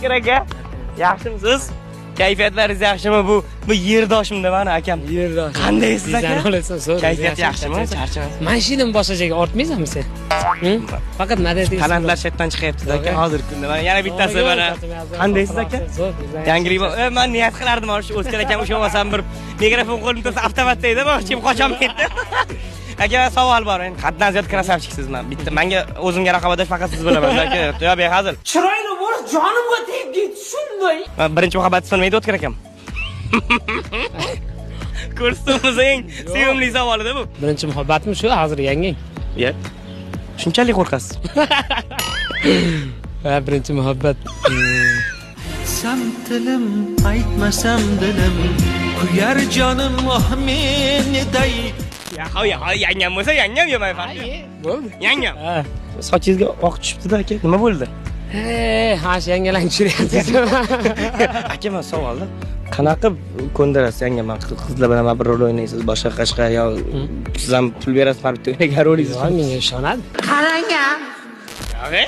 aka. Yaxshimisiz? Kayfiyatlaringiz yaxshimi? Bu yerdoshimda mana akam. Yerdosh. Qandaysiz aka? So'ra. Kayfiyat yaxshimi? Charchamaysiz? Mashinani boshqachaga ortmaysizmi sen? Faqat madad Talantlar chetdan chiqyapti aka hozirgi kunda. Mana yana bittasi mana. Qandaysiz aka? Yangilik men niyat qilardim shu O'skar akam o'sha olsam bir mikrofon qo'limda tursa avtomatda edi, boshim qocham ketdi. Aka savol bor. Men haddan ziyod krasavchiksiz men. Bitta menga o'zimga raqobatlash faqat siz bilaman aka. Yo behazil. Chiroyli bo'lish jonimga tegib ketdi, shunday. Birinchi muhabbat bilmaydi O'tkar akam. Ko'rsatimiz eng sevimli savol edi bu. Birinchi muhabbatmi shu, hozir yanging? Yo'q. Shunchalik qo'rqasiz. Ha, birinchi muhabbat. Sam tilim, aytmasam dilim, kuyar jonim meniday. Ya, yangam bo'lsa yangam yemay farqi. Bo'ldi. Yangam. Ha. Sochingizga oq tushibdi-da aka. Nima bo'ldi? Ha, yangalang tushiryapsiz. Aka, men savolda qanaqa ko'ndirasiz yangam? Qizlar bilan bir rol o'ynaysiz, boshqa qashqa yo siz ham pul berasiz, har bitta o'ynagan rolingiz. Yo'q, menga ishonadi. Qarang-a.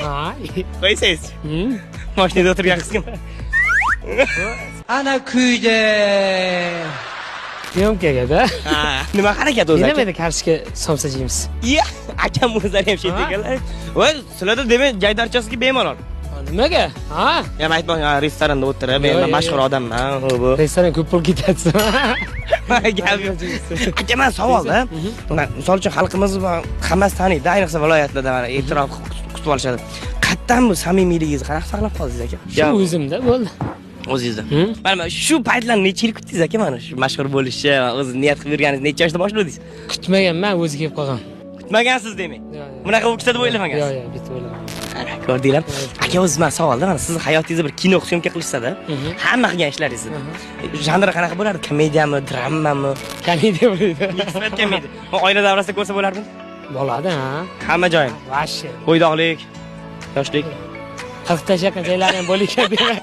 Ha? Qo'ysangiz. Mashinada o'tirgan qiz kim? Ana kuyda. Syomkaga-da. Ha, nima harakat o'zi? Nima edi kartoshka somsa jeymiz? Ya, akam o'zlari ham shet ekanlar. Voy, sizlarda demak jaydarchasiga bemalol. Nimaga? Ha? Ham aytmoq, restoranda o'tirib, men mashhur odamman, bu. Restoran ko'p pul ketadi. Aka, men savolda, misol uchun xalqimiz hammasi taniydi, ayniqsa viloyatlarda mana e'tirof kutib olishadi. Qayerdan bu samimiyligingizni qanaqa saqlab qoldingiz aka? Shu o'zimda bo'ldi. O'zingizda. Mana shu paytlarni necha yil kutdingiz aka mana shu mashhur bo'lishni, o'zingiz niyat qilib yurganingiz necha yoshda boshladingiz? Kutmaganman, o'zi kelib qolgan. Kutmagansiz demak. Bunaqa o'kisa deb o'ylamagansiz. Yo'q, bitta o'ylamadim. Ko'rdinglar? Aka, o'zingiz men savolda mana sizni hayotingizda bir kino syomka qilishsa-da, hamma qilgan ishlaringizni. Janri qanaqa bo'lardi? Komediyami, dramami? Komediya bo'ladi. Nisbat komediya. Oila davrasida ko'rsa bo'lardi? Bo'ladi, ha. Hamma joyim. Vashi. Bo'ydoqlik, yoshlik. 40 ta yaqin joylari ham bo'lishi kerak.